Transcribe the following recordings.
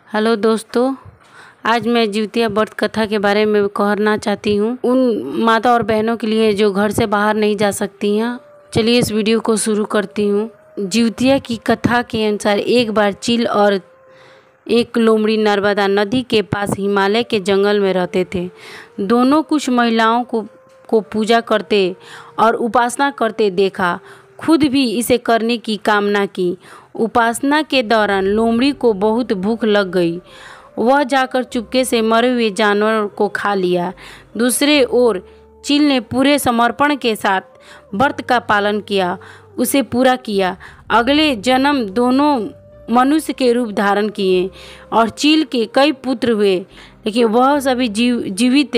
Hello दोस्तों, आज मैं जिउतिया व्रत कथा के बारे में कहना चाहती हूँ उन माता और बहनों के लिए जो घर से बाहर नहीं जा सकती हैं। चलिए इस वीडियो को शुरू करती हूँ। जिउतिया की कथा के अनुसार एक बार चील और एक लोमड़ी नर्मदा नदी के पास हिमालय के जंगल में रहते थे। दोनों कुछ महिलाओं को पूजा करते और उपासना करते देखा, खुद भी इसे करने की कामना की। उपासना के दौरान लोमड़ी को बहुत भूख लग गई। वह जाकर चुपके से मरे हुए जानवर को खा लिया। दूसरे ओर चील ने पूरे समर्पण के साथ व्रत का पालन किया, उसे पूरा किया। अगले जन्म दोनों मनुष्य के रूप धारण किए और चील के कई पुत्र हुए, लेकिन वह सभी जीवित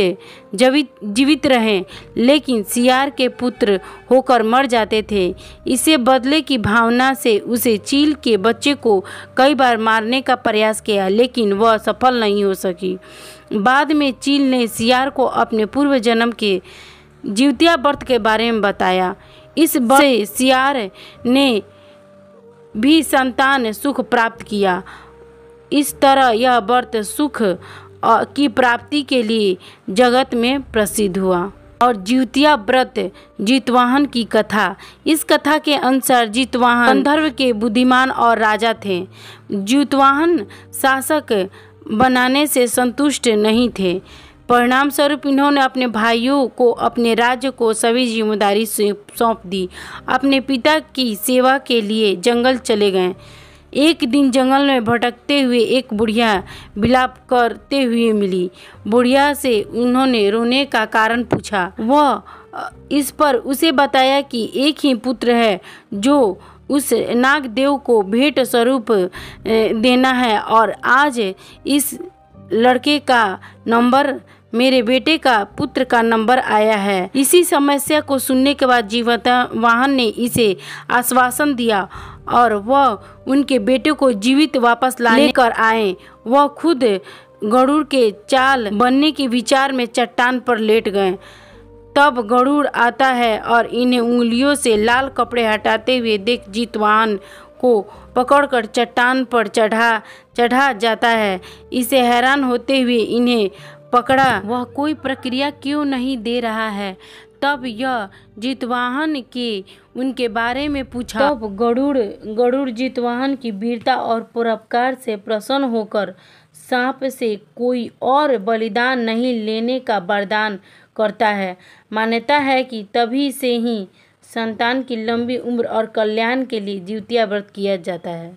रहे, लेकिन सियार के पुत्र होकर मर जाते थे। इसे बदले की भावना से उसे चील के बच्चे को कई बार मारने का प्रयास किया, लेकिन वह सफल नहीं हो सकी। बाद में चील ने सियार को अपने पूर्व जन्म के जिउतिया व्रत के बारे में बताया। इस व्रत से सियार ने भी संतान सुख प्राप्त किया। इस तरह यह व्रत सुख की प्राप्ति के लिए जगत में प्रसिद्ध हुआ। और जिउतिया व्रत जितवाहन की कथा। इस कथा के अनुसार जितवाहन गंधर्व के बुद्धिमान और राजा थे। जितवाहन शासक बनाने से संतुष्ट नहीं थे। परिणाम स्वरूप इन्होंने अपने भाइयों को अपने राज्य को सभी जिम्मेदारी सौंप दी। अपने पिता की सेवा के लिए जंगल चले गए। एक दिन जंगल में भटकते हुए एक बुढ़िया विलाप करते हुए मिली। बुढ़िया से उन्होंने रोने का कारण पूछा। वह इस पर उसे बताया कि एक ही पुत्र है जो उस नागदेव को भेंट स्वरूप देना है, और आज इस लड़के का नंबर मेरे बेटे का पुत्र का नंबर आया है। इसी समस्या को सुनने के बाद जितवाहन ने इसे आश्वासन दिया और वह उनके बेटे को जीवित वापस लेकर आए। वह खुद गरुड़ के चाल बनने के विचार में चट्टान पर लेट गए। तब गरुड़ आता है और इन्हें उंगलियों से लाल कपड़े हटाते हुए देख जितवाहन को पकड़कर चट्टान पर चढ़ा जाता है। इसे हैरान होते हुए इन्हें पकड़ा वह कोई प्रक्रिया क्यों नहीं दे रहा है। तब यह जितवाहन के उनके बारे में पूछा। तब गरुड़ जितवाहन की वीरता और परोपकार से प्रसन्न होकर सांप से कोई और बलिदान नहीं लेने का वरदान करता है। मान्यता है कि तभी से ही संतान की लंबी उम्र और कल्याण के लिए जिउतिया व्रत किया जाता है।